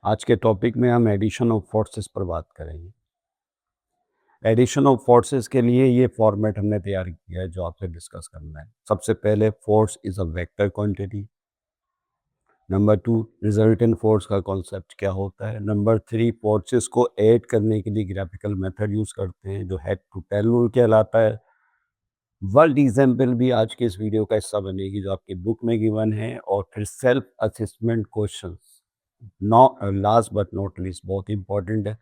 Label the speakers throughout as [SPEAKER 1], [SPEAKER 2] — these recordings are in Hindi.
[SPEAKER 1] आज के टॉपिक में हम एडिशन ऑफ फोर्सेस पर बात करेंगे। एडिशन ऑफ फोर्सेस के लिए ये फॉर्मेट हमने तैयार किया है जो आपसे डिस्कस करना है। सबसे पहले force is a vector quantity. Number 2 resultant force का कॉन्सेप्ट क्या होता है। नंबर 3 फोर्सेस को ऐड करने के लिए ग्राफिकल मेथड यूज़ करते हैं जो हेड टू टेल रूल कहलाता है। वर्ल्ड एग्जाम्पल भी आज के इस वीडियो का हिस्सा बनेगी जो आपकी बुक में गिवन है, और फिर self assessment questions. Last but not least बहुत इंपॉर्टेंट है,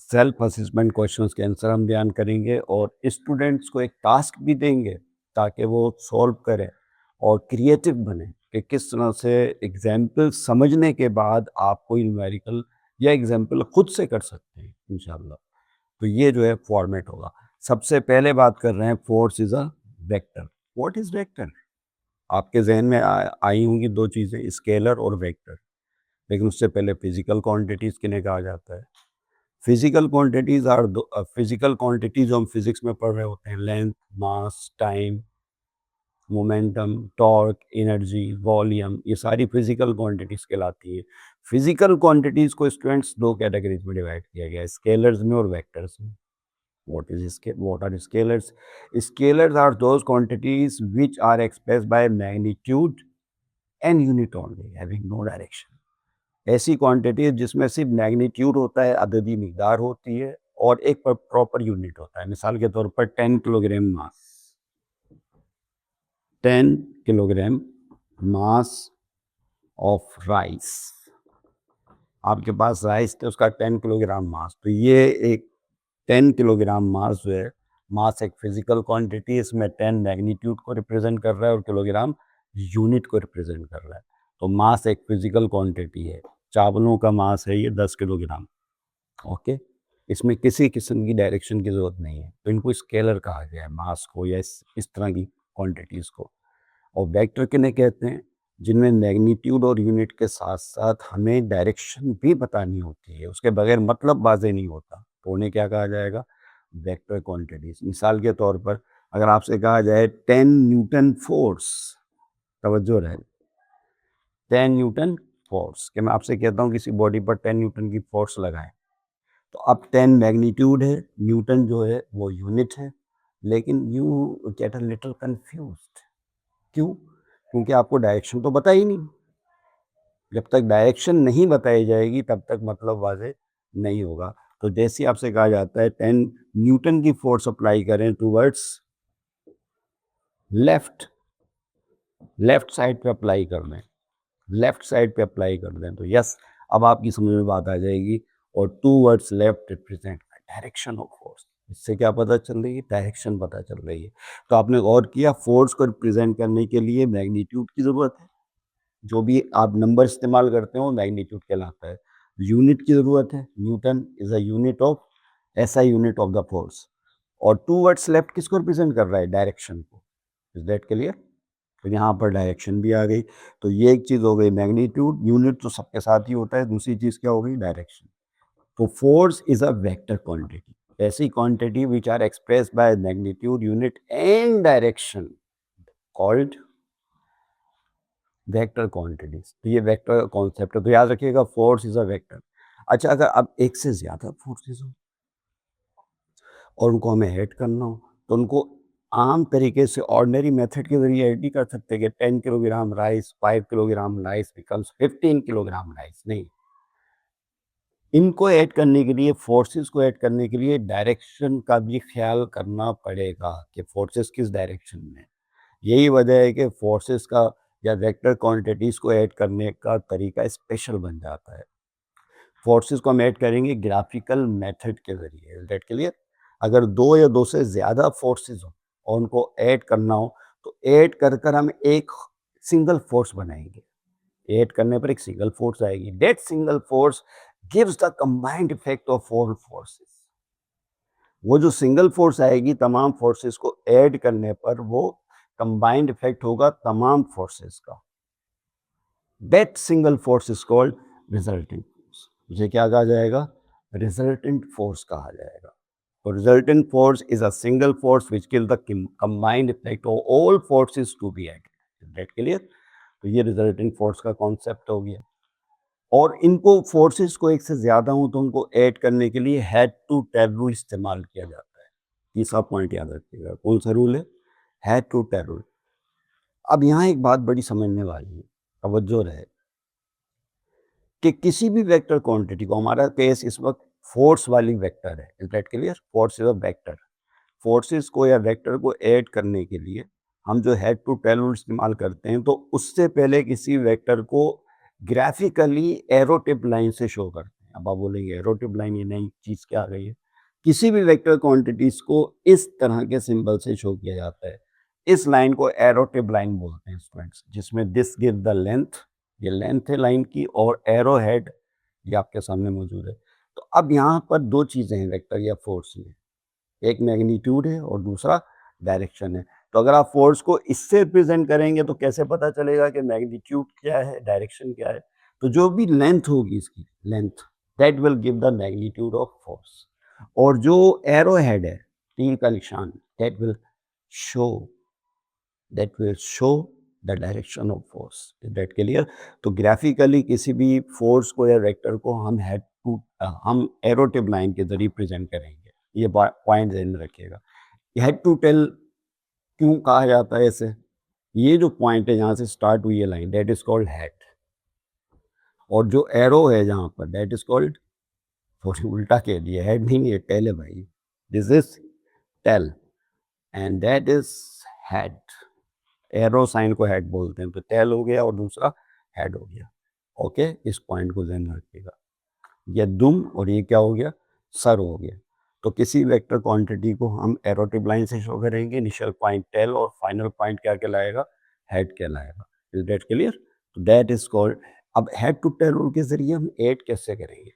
[SPEAKER 1] सेल्फ असेसमेंट क्वेश्चंस के आंसर हम बयान करेंगे और स्टूडेंट्स को एक टास्क भी देंगे ताकि वो सॉल्व करें और क्रिएटिव बने कि किस तरह से एग्जाम्पल समझने के बाद आप कोई न्यूमेरिकल या एग्जाम्पल खुद से कर सकते हैं इंशाल्लाह। तो ये जो है फॉर्मेट होगा। सबसे पहले बात कर रहे हैं force is a vector. What is vector? आपके जहन में आई होंगी दो चीज़ें, स्केलर और वेक्टर। लेकिन उससे पहले फिजिकल क्वांटिटीज़ किन्हें कहा जाता है? Physical quantities are physical quantities जो हम फिजिक्स में पढ़ रहे होते हैं, length, mass, time, momentum, torque, energy, volume, ये सारी फिजिकल क्वांटिटीज़ कहलाती है। फिजिकल क्वांटिटीज़ को स्टूडेंट्स दो कैटेगरीज में डिवाइड किया गया है, स्केलर्स में और वेक्टर्स में। What are scalars? Scalars are those quantities which are expressed by magnitude and unit only, having no direction. ऐसी क्वांटिटी जिसमें सिर्फ मैग्नीट्यूड होता है, अददी मिकदार होती है, और एक प्रॉपर यूनिट होता है। मिसाल के तौर पर 10 kilogram mass, 10 kilogram mass of rice. आपके पास राइस थे, उसका 10 किलोग्राम मास, तो ये एक 10 किलोग्राम मास जो है, मास एक फिजिकल क्वांटिटी, इसमें 10 मैग्नीट्यूड को रिप्रेजेंट कर रहा है और किलोग्राम यूनिट को रिप्रेजेंट कर रहा है। तो मास एक फिजिकल क्वांटिटी है। चावलों का मास है ये 10 किलोग्राम। ओके, इसमें किसी किस्म की डायरेक्शन की ज़रूरत नहीं है, तो इनको स्केलर कहा गया है, मास को या इस तरह की क्वांटिटीज़ को। और वेक्टर किन्हें कहते हैं? जिनमें मैग्नीट्यूड और यूनिट के साथ साथ हमें डायरेक्शन भी बतानी होती है, उसके बगैर मतलब वाज़ेह नहीं होता, तो उन्हें क्या कहा जाएगा? Vector quantities. मिसाल के तौर पर अगर आपसे कहा जाए 10 न्यूटन फोर्स, तवज्जो रहे, 10 न्यूटन फोर्स, कि मैं आपसे कहता हूँ किसी बॉडी पर 10 न्यूटन की फोर्स लगाएं, तो अब 10 मैग्नीट्यूड है, न्यूटन जो है वो यूनिट है, लेकिन you get a little confused. क्यों? क्योंकि आपको डायरेक्शन तो पता ही नहीं। जब तक डायरेक्शन नहीं बताई जाएगी तब तक मतलब वाज़ेह नहीं होगा। तो जैसे आपसे कहा जाता है 10 न्यूटन की फोर्स अप्लाई करें टूवर्ड्स लेफ्ट, लेफ्ट साइड पे अप्लाई कर दें, लेफ्ट साइड पे अप्लाई कर दें, तो यस, अब आपकी समझ में बात आ जाएगी। और towards left represent direction of force. इससे क्या पता चल रही है? डायरेक्शन पता चल रही है। तो आपने गौर किया, फोर्स को रिप्रेजेंट करने के लिए मैग्नीट्यूड की ज़रूरत है। जो भी आप नंबर इस्तेमाल करते हो मैग्नीट्यूड कहलाता है। यूनिट की ज़रूरत है, Newton is a unit of, ऐसा यूनिट ऑफ द फोर्स। और टूवर्ड्स लेफ्ट किसको रिप्रेजेंट कर रहा है? डायरेक्शन को। Is that clear? तो यहाँ पर डायरेक्शन भी आ गई। तो ये एक चीज़ हो गई मैग्नीट्यूड, यूनिट तो सबके साथ ही होता है। दूसरी चीज़ क्या हो गई? डायरेक्शन। तो force is a vector quantity, ऐसी quantity which are express by magnitude, unit and direction, called vector quantities. तो ये वेक्टर कॉन्सेप्ट है, तो याद रखिएगा फोर्स इज अ वेक्टर। अच्छा, अगर अब एक से ज़्यादा फोर्सेज हो और उनको हमें ऐड करना हो, तो उनको आम तरीके से ऑर्डिनरी मेथड के जरिए ऐड नहीं कर सकते कि 10 kilogram rice, 5 kilogram rice becomes 15 kilogram rice. नहीं, इनको ऐड करने के लिए, फोर्सेस को ऐड करने के लिए डायरेक्शन का भी ख्याल करना पड़ेगा कि फोर्सेस किस डायरेक्शन में। यही वजह है कि फोर्सेस का या वेक्टर क्वांटिटीज़ को ऐड करने का तरीका स्पेशल बन जाता है। फोर्सेस को हम ऐड करेंगे ग्राफिकल मेथड के ज़रिए। Is that clear? अगर दो या दो से ज़्यादा फोर्सेस हो और उनको ऐड करना हो, तो ऐड कर कर हम एक सिंगल फोर्स बनाएंगे। ऐड करने पर एक सिंगल फोर्स आएगी। That single force gives the combined effect of all forces. वो जो सिंगल फोर्स आएगी तमाम फोर्सेस को ऐड करने पर, वो कंबाइंड इफेक्ट होगा तमाम फोर्सेस का। That single force is called resultant force. मुझे क्या कहा जाएगा? रिजल्टेंट फोर्स कहा जाएगा। तो resultant force is a single force which give the combined effect of all forces to be added. That clear? तो ये रिजल्टेंट फोर्स का कॉन्सेप्ट हो गया। और इनको फोर्सेस को एक से ज़्यादा हो तो उनको ऐड करने के लिए हैड टू टेल रूल इस्तेमाल किया जाता है। तीसरा पॉइंट याद रखिएगा, कौन सा रूल है? Head to tail rule. अब यहाँ एक बात बड़ी समझने वाली है, तवज्जो रहे कि किसी भी वेक्टर क्वांटिटी को, हमारा केस इस वक्त फोर्स वाली वेक्टर है, is that clear? Force is a vector. Forces को या वेक्टर को ऐड करने के लिए हम जो हैड टू टेल रूल इस्तेमाल करते हैं, तो उससे पहले किसी वेक्टर को ग्राफिकली एरो टिप लाइन से शो करते हैं। अब आप बोलेंगे एरो टिप लाइन, ये नई चीज़ क्या आ गई है? किसी भी वेक्टर क्वांटिटीज को इस तरह के सिंबल से शो किया जाता है। इस लाइन को एरो टिप लाइन बोलते हैं स्टूडेंट्स, जिसमें दिस गिव द लेंथ, ये लेंथ है लाइन की, और एरो हेड ये आपके सामने मौजूद है। तो अब यहाँ पर दो चीज़ें हैं वेक्टर या फोर्स में, एक मैग्नीट्यूड है और दूसरा डायरेक्शन है। तो अगर आप फोर्स को इससे रिप्रेजेंट करेंगे तो कैसे पता चलेगा कि मैग्नीट्यूड क्या है, डायरेक्शन क्या है? तो जो भी लेंथ होगी इसकी, length, that will give the magnitude of force. और जो एरो हेड है, तीर का निशान, that will show the direction of force. Is that clear? तो ग्राफिकली किसी भी फोर्स को या वेक्टर को हम एरो टिप लाइन के जरिए प्रेजेंट करेंगे। ये पॉइंट ध्यान में रखिएगा। हेड टू टेल क्यों कहा जाता है इसे? ये जो पॉइंट है जहाँ से स्टार्ट हुई है line, that is called head, और जो एरो है जहाँ पर, दैट इज कॉल्ड, थोड़ी उल्टा कह दिया, हेड नहीं है, टेल है भाई, this is tail and that is head. Arrow sign को हेड बोलते हैं, तो टेल हो गया और दूसरा हेड हो गया। ओके, इस पॉइंट को ध्यान रखिएगा। ये दुम और ये क्या हो गया? सर हो गया। तो किसी वेक्टर क्वांटिटी को हम एरोटिप लाइन से शो करेंगे, इनिशियल पॉइंट टेल और फाइनल पॉइंट क्या कहलाएगा? हेड कहलाएगा। Is that clear? तो दैट इज कॉल्ड। अब हेड टू टेल रूल के जरिए हम ऐड कैसे करेंगे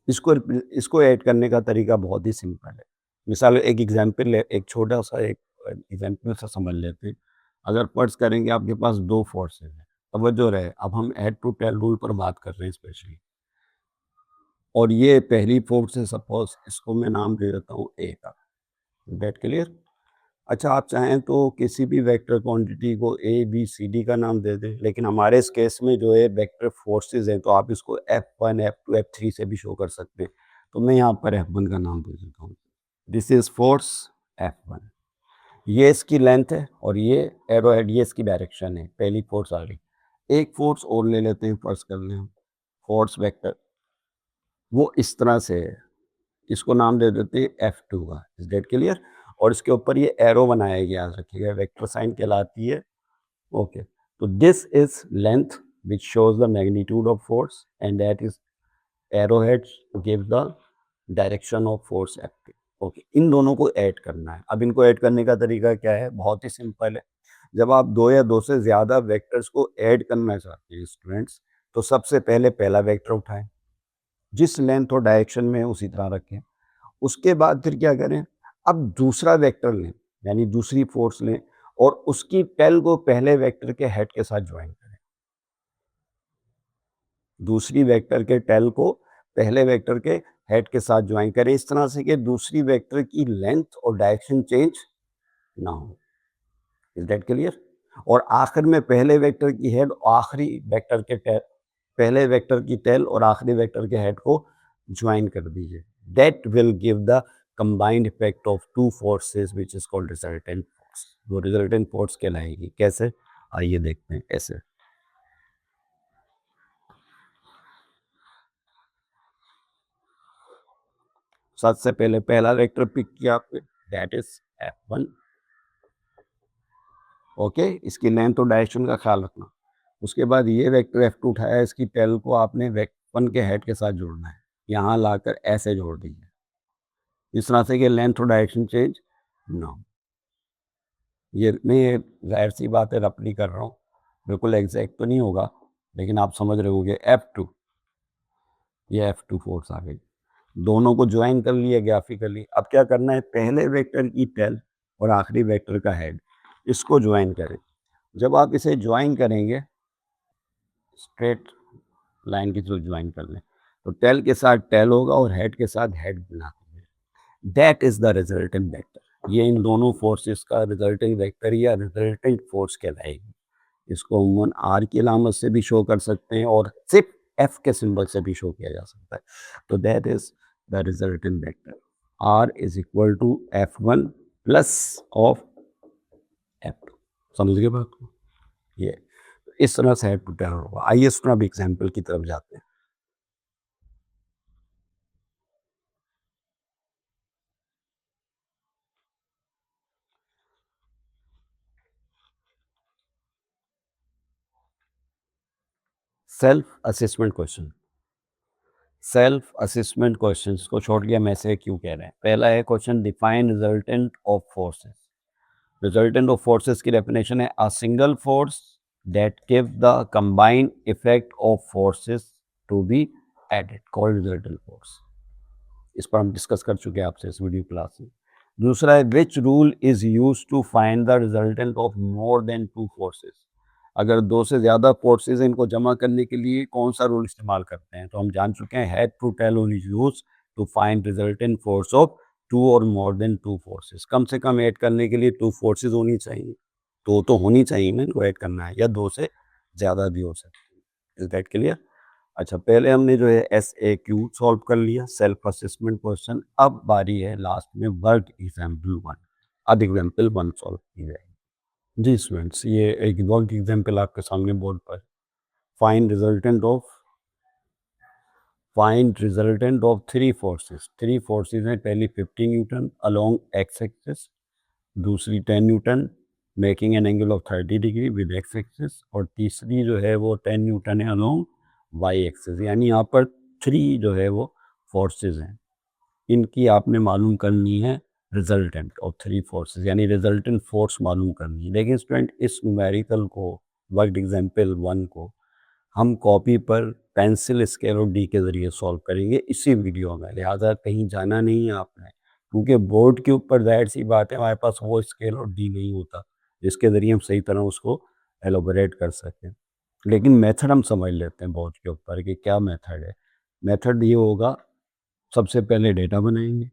[SPEAKER 1] इसको? इसको ऐड करने का तरीका बहुत ही सिंपल है। मिसाल एक एग्जाम्पल, एक छोटा सा एक एग्जाम्पल से समझ लेते हैं। अगर फर्ज करेंगे आपके पास दो फोर्सेज हैं, तवज्जो रहे, अब हम हेड टू टेल रूल पर बात कर रहे हैं स्पेशली, और ये पहली फोर्स है, सपोज इसको मैं नाम दे देता हूँ ए का। That clear? अच्छा, आप चाहें तो किसी भी वेक्टर क्वांटिटी को ए बी सी डी का नाम दे दें, लेकिन हमारे इस केस में जो है वेक्टर फोर्सेस हैं, तो आप इसको F1 F2 F3 से भी शो कर सकते हैं। तो मैं यहाँ पर F1 का नाम दे देता हूँ। दिस इज फोर्स F1, ये इसकी लेंथ है और ये एरो हेड, ये इसकी डायरेक्शन है। पहली फोर्स आ गई। एक फोर्स और ले लेते हैं, फर्स्ट कर लें हम फोर्स वेक्टर, वो इस तरह से है, इसको नाम दे देते हैं F2 का। Is that clear? और इसके ऊपर ये एरो बनाया गया, याद रखिएगा, वेक्टर साइन कहलाती है। ओके, तो this is length which shows the magnitude of force and that is arrow head give the direction of force F2। Okay, इन दोनों को ऐड करना है। अब इनको ऐड करने का तरीका क्या है? बहुत ही सिंपल है। जब आप दो या दो से ज़्यादा वेक्टर्स को ऐड करना चाहते हैं स्टूडेंट्स, तो सबसे पहले पहला वेक्टर उठाएं, जिस लेंथ और डायरेक्शन में उसी तरह रखें। उसके बाद फिर क्या करें? अब दूसरा वेक्टर लें, यानी दूसरी फोर्स लें, और उसकी टेल को पहले वेक्टर के हेड के साथ ज्वाइन करें। दूसरी वेक्टर के टेल को पहले वेक्टर के हेड के साथ ज्वाइन करें, इस तरह से कि दूसरी वेक्टर की लेंथ और डायरेक्शन चेंज ना हो। Is that clear? और आखिर में पहले वेक्टर की हेड, आखिरी वेक्टर के टेल, पहले वेक्टर की टेल और आखिरी वेक्टर के हेड को ज्वाइन कर दीजिए। That will give the combined effect of two forces which is called resultant force. वो रिजल्टेंट फोर्स कहलाएगी। कैसे? आइए देखते हैं ऐसे। सबसे पहले पहला वेक्टर पिक किया आपने, दैट इज F1। ओके, इसकी लेंथ और डायरेक्शन का ख्याल रखना। उसके बाद ये वेक्टर F2 उठाया, इसकी टेल को आपने वेक्टर के हेड के साथ जोड़ना है, यहाँ लाकर ऐसे जोड़ दीजिए, इस तरह से कि लेंथ और डायरेक्शन चेंज ना हो। ये नहीं, जाहिर सी बात है, रफ नहीं कर रहा हूँ, बिल्कुल एग्जैक्ट तो नहीं होगा, लेकिन आप समझ रहे होंगे। F2, ये F2 फोर्स आ गई, दोनों को ज्वाइन कर लिया ग्राफिकली। अब क्या करना है? पहले वेक्टर की टेल और आखिरी वेक्टर का हेड, इसको ज्वाइन करें। जब आप इसे ज्वाइन करेंगे, स्ट्रेट लाइन की थ्रू ज्वाइन कर लें, तो टेल के साथ टेल होगा और हेड के साथ हेड बना देंगे। That is the resultant vector. ये इन दोनों फोर्सेस का रिजल्टेंट वेक्टर या रिजल्टेंट फोर्स कहलाएगी। इसको अमूमन आर की अलामत से भी शो कर सकते हैं और सिर्फ एफ के सिंबल से भी शो किया जा सकता है। तो that is the resultant vector R is equal to F1 plus of F2। समझ गए बात को? ये इस तरह से हेड टू टेल होगा। आइए इस तरह भी एग्जाम्पल की तरफ जाते हैं। Self assessment question. Self assessment questions को शॉर्टली हम ऐसे क्यों कह रहे हैं? पहला है question, define resultant of forces. Resultant of forces की डेफिनेशन है a single force that give the combined effect of forces to be added, called resultant force. इस पर हम डिस्कस कर चुके हैं आपसे इस वीडियो क्लास में। दूसरा है which rule is use to find the resultant of more than two forces. अगर दो से ज़्यादा फोर्सेज इनको जमा करने के लिए कौन सा रूल इस्तेमाल करते हैं? तो हम जान चुके हैं head to tail rule is use to find resultant force of two और मोर देन टू फोर्सेस। कम से कम ऐड करने के लिए टू फोर्सेज होनी चाहिए, तो होनी चाहिए ना, इनको ऐड करना है, या दो से ज़्यादा भी हो सकती है। Is that clear? अच्छा, पहले हमने जो है SAQ सॉल्व कर लिया, सेल्फ असेसमेंट क्वेश्चन। अब बारी है लास्ट में वर्क एग्जाम्पल 1। अब एग्जाम्पल 1 सॉल्व की जाएगी। जी स्टूडेंट्स, ये एक वर्क एग्जाम्पल आपके सामने बोर्ड पर। Find resultant of three forces. Three forces हैं, पहली 50 न्यूटन अलोंग एक्स एक्सिस, दूसरी 10 Newton making an angle of 30 degree with x axis, और तीसरी जो है वो 10 न्यूटन है अलोंग वाई एक्सिस। यानी यहाँ पर थ्री जो है वो फोर्सेस हैं, इनकी आपने मालूम करनी है रिजल्टेंट ऑफ थ्री फोर्सेस, यानी रिजल्टेंट फोर्स मालूम करनी है। लेकिन स्टूडेंट इस न्यूमेरिकल को, वर्क एग्जाम्पल 1 को, हम कॉपी पर पेंसिल स्केल और डी के ज़रिए सॉल्व करेंगे इसी वीडियो में। लिहाजा कहीं जाना नहीं है आपने, क्योंकि बोर्ड के ऊपर जाहिर सी बात है हमारे पास वो स्केल और डी नहीं होता जिसके ज़रिए हम सही तरह उसको एलोबरेट कर सकें। लेकिन मेथड हम समझ लेते हैं बोर्ड के ऊपर कि क्या मेथड है। मेथड ये होगा, सबसे पहले डेटा बनाएंगे,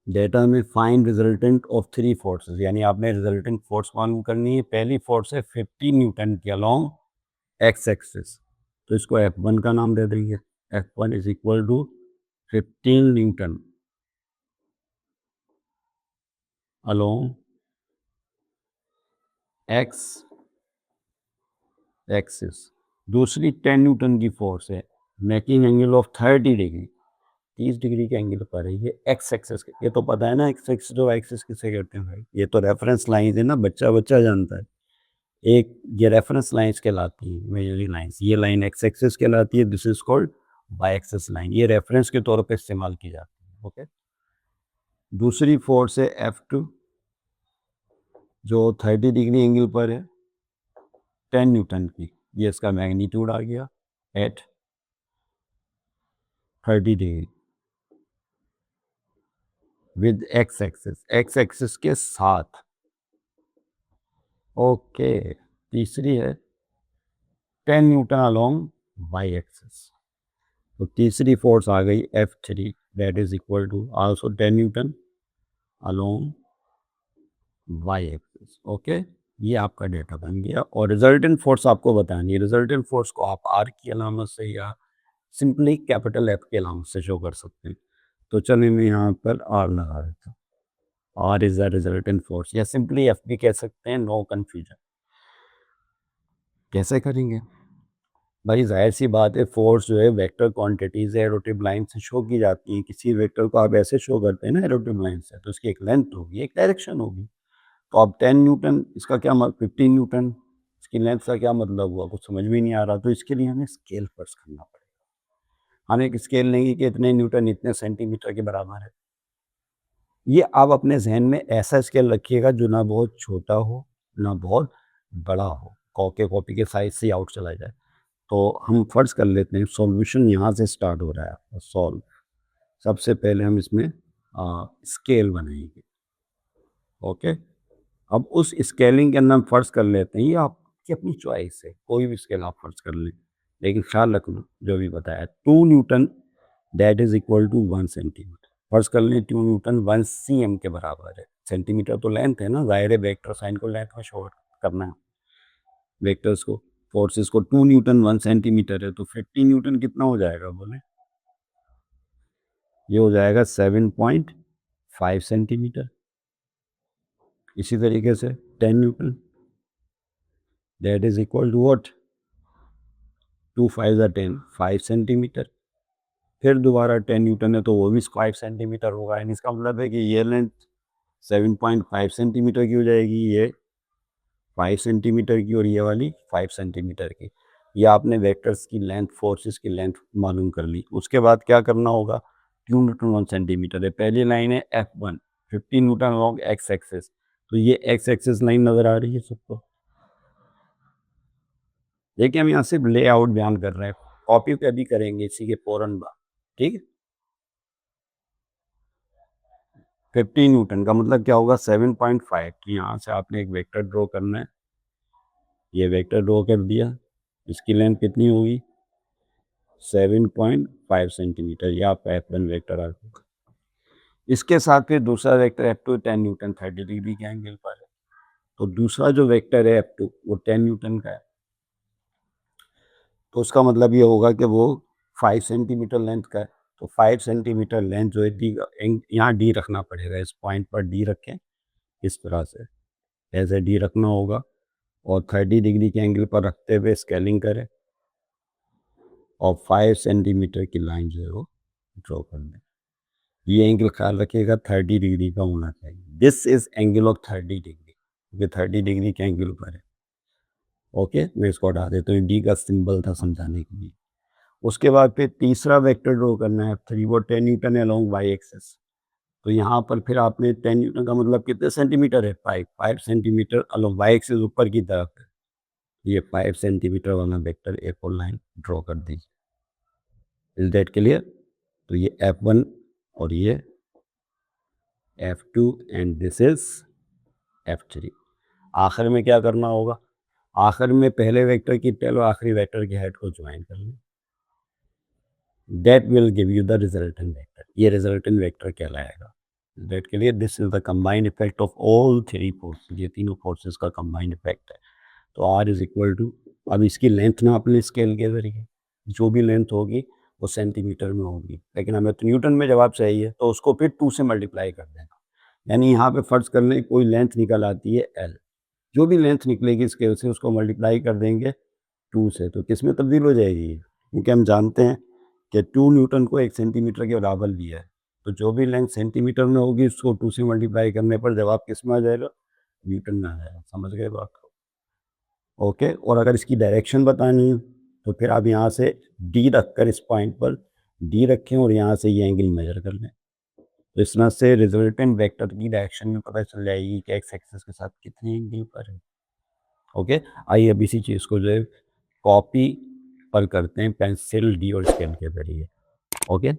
[SPEAKER 1] डेटा में find resultant of three forces, यानी आपने रिजल्टेंट फोर्स मालूम करनी है। पहली फोर्स है 50 न्यूटन के अलोंग एक्स एक्सिस, तो इसको F1 का नाम दे देंगे। F1 is equal to 15 newton along x axis. दूसरी 10 न्यूटन की फोर्स है making angle of 30 degree, 30 degree के एंगल पर है ये एक्स एक्सिस। ये तो पता है ना एक्स एक्सिस जो एक्सिस किसे कहते हैं भाई, ये तो रेफरेंस लाइन है ना, बच्चा बच्चा जानता है। एक ये रेफरेंस लाइंस कहलाती है, मेजरली लाइंस। ये लाइन एक्स एक्सिस कहलाती है, this is called by axis line. ये रेफरेंस के तौर पे इस्तेमाल की जाती है। ओके, दूसरी फोर्स है F2 जो 30 डिग्री एंगल पर है 10 न्यूटन की। ये इसका मैग्नीट्यूड आ गया at 30 degree with x axis के साथ। ओके, तीसरी है 10 न्यूटन अलोंग वाई एक्सिस। तो तीसरी फोर्स आ गई F3 that is equal to also 10 newton along y axis. Okay, ये आपका डेटा बन गया। और रिजल्टेंट फोर्स आपको बतानी है। रिजल्टेंट फोर्स को आप आर की अलामत से या सिंपली कैपिटल F की अलामत से शो कर सकते हैं। तो चलिए मैं यहाँ पर आर लगा देता हूँ। R is the resultant force, या सिंपली एफ भी कह सकते हैं, नो कन्फ्यूजन। कैसे करेंगे भाई? जाहिर सी बात है, फोर्स जो है वेक्टर क्वांटिटीज है, एरोटिव लाइन से शो की जाती है। किसी वेक्टर को आप ऐसे शो करते हैं ना एरोटिव लाइन से, तो उसकी एक लेंथ होगी, एक डायरेक्शन होगी। तो अब 10 न्यूटन, इसका क्या मतलब 15 न्यूटन, इसकी लेंथ का क्या मतलब हुआ? कुछ समझ में नहीं आ रहा। तो इसके लिए हमें स्केल फर्स्ट करना पड़ेगा। हमें एक स्केल लेंगे कि इतने न्यूटन इतने सेंटीमीटर के बराबर है। ये आप अपने जहन में ऐसा स्केल रखिएगा जो ना बहुत छोटा हो ना बहुत बड़ा हो, कॉपी के साइज से आउट चला जाए। तो हम फर्ज कर लेते हैं सॉल्यूशन यहाँ से स्टार्ट हो रहा है। सॉल्व, सबसे पहले हम इसमें स्केल बनाएंगे। ओके, अब उस स्केलिंग के अंदर हम फर्ज कर लेते हैं, ये आपकी अपनी चॉइस है, कोई भी स्केल आप फर्ज कर लें, लेकिन ख्याल रख लो जो भी बताया 2 newton that is equal to 1 centimetre. फर्ज कर लें 2 न्यूटन 1 cm के बराबर है। सेंटीमीटर तो लेंथ है ना, ज़ाहिर है वेक्टर साइन को लेंथ में शो करना है वेक्टर्स को। फोर्सेस को 2 न्यूटन 1 सेंटीमीटर है तो 50 न्यूटन कितना हो जाएगा बोले? ये हो जाएगा 7.5 सेंटीमीटर। इसी तरीके से 10 newton that is equal to what? 2 5 ज़ा 10 5 सेंटीमीटर। फिर दोबारा 10 न्यूटन है तो वो भी 5 सेंटीमीटर होगा। यानी इसका मतलब है कि ये लेंथ 7.5 सेंटीमीटर की हो जाएगी, ये 5 सेंटीमीटर की और ये वाली 5 सेंटीमीटर की। ये आपने वेक्टर्स की लेंथ, फोर्सेस की लेंथ मालूम कर ली। उसके बाद क्या करना होगा? 2 न्यूटन 1 सेंटीमीटर है। पहली लाइन है F1 15 Newton along x axis. तो ये एक्स एक्सिस लाइन नज़र आ रही है सबको? देखिए हम यहाँ सिर्फ लेआउट बयान कर रहे हैं, कॉपी पे भी करेंगे इसी के फौरन बाद, ठीक है। 50 न्यूटन का मतलब क्या होगा? 7.5। तो यहाँ से आपने एक वेक्टर ड्रॉ करना है। ये वेक्टर ड्रॉ कर दिया, इसकी लेंथ कितनी होगी? 7.5 सेंटीमीटर। ये आपका F1 वेक्टर आ गया। इसके साथ फिर दूसरा वेक्टर F2 10 न्यूटन 30 डिग्री के एंगल पर है। तो दूसरा जो वेक्टर है F2 वो 10 न्यूटन का है। तो उसका मतलब ये होगा कि वो 5 सेंटीमीटर लेंथ का है। तो 5 सेंटीमीटर लेंथ जो है डी, यहाँ डी रखना पड़ेगा। इस पॉइंट पर डी रखें, इस तरह से ऐसे डी रखना होगा और 30 डिग्री के एंगल पर रखते हुए स्केलिंग करें और 5 सेंटीमीटर की लाइन जो है वो ड्रॉ कर दें। ये एंगल ख्याल रखिएगा 30 डिग्री का होना चाहिए। This is angle of 30 degree, ये 30 डिग्री के एंगल पर है। ओके, मैं इसको हटा देता हूँ, डी का सिंबल था समझाने के लिए। उसके बाद फिर तीसरा वेक्टर ड्रॉ करना है F3, वो 10 न्यूटन है अलोंग वाई एक्सिस। तो यहाँ पर फिर आपने 10 न्यूटन का मतलब कितने सेंटीमीटर है? 5 सेंटीमीटर अलोंग वाई एक्सिस ऊपर की तरफ है। ये 5 सेंटीमीटर वाला वेक्टर एक और लाइन ड्रॉ कर दीजिए। Is that clear? तो ये F1 और ये F2 and this is F3। आखिर में क्या करना होगा? आखिर में पहले वेक्टर की टेल और आखिरी वेक्टर के हेड को ज्वाइन कर लें। That will give you the resultant vector. ये रिजल्टेंट वेक्टर कहलाएगा। दैट के लिए this is the combined effect of all three forces. ये तीनों फोर्सेस का कंबाइंड इफेक्ट है। तो R इज इक्वल टू, अब इसकी लेंथ ना अपने स्केल के जरिए, जो भी लेंथ होगी वो सेंटीमीटर में होगी, लेकिन हमें तो न्यूटन में जवाब चाहिए तो उसको फिर 2 से मल्टीप्लाई कर देना। यानी यहाँ पे फर्ज कर लें कोई लेंथ निकल आती है L, जो भी लेंथ निकलेगी स्केल से उसको मल्टीप्लाई कर देंगे 2 से, तो किस में तब्दील हो जाएगी? क्योंकि हम जानते हैं कि 2 न्यूटन को 1 सेंटीमीटर के बराबर लिया है। तो जो भी लेंथ सेंटीमीटर में होगी उसको 2 से मल्टीप्लाई करने पर जवाब किस में आ जाएगा? न्यूटन में आ जाएगा। समझ गए बात को? ओके। और अगर इसकी डायरेक्शन बतानी है तो फिर आप यहाँ से डी रखकर इस पॉइंट पर डी रखें और यहाँ से ये एंगल मेजर कर लें। तो इस तरह से रिजल्टेंट वेक्टर की डायरेक्शन में पता चल जाएगी कि एक्स एक्सिस के साथ कितने एंगल पर है। ओके, आइए अब इसी चीज़ को जो है कॉपी पर करते हैं पेंसिल, डी और स्केल के जरिए। ओके।